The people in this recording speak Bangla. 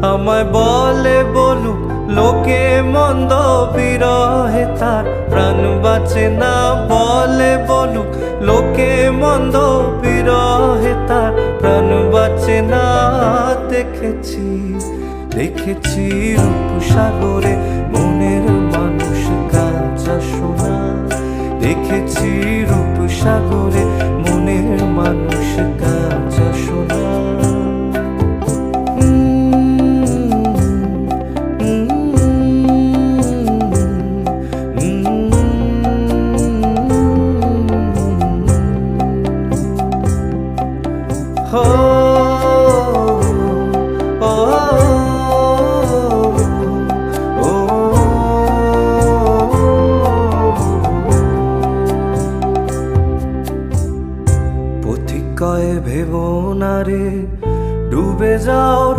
আমায় বলে বলুক লোকে মন্দ, বিরহে তার প্রাণ বাঁচে না। বলে বলুক লোকে মন্দ, বিরহে তার প্রাণ বাঁচে না। দেখেছি দেখেছি রূপসাগরে মনের মানুষ কাঁচা সোনা। দেখেছি রূপসাগরে মনের মানুষ কাঁচা সোনা।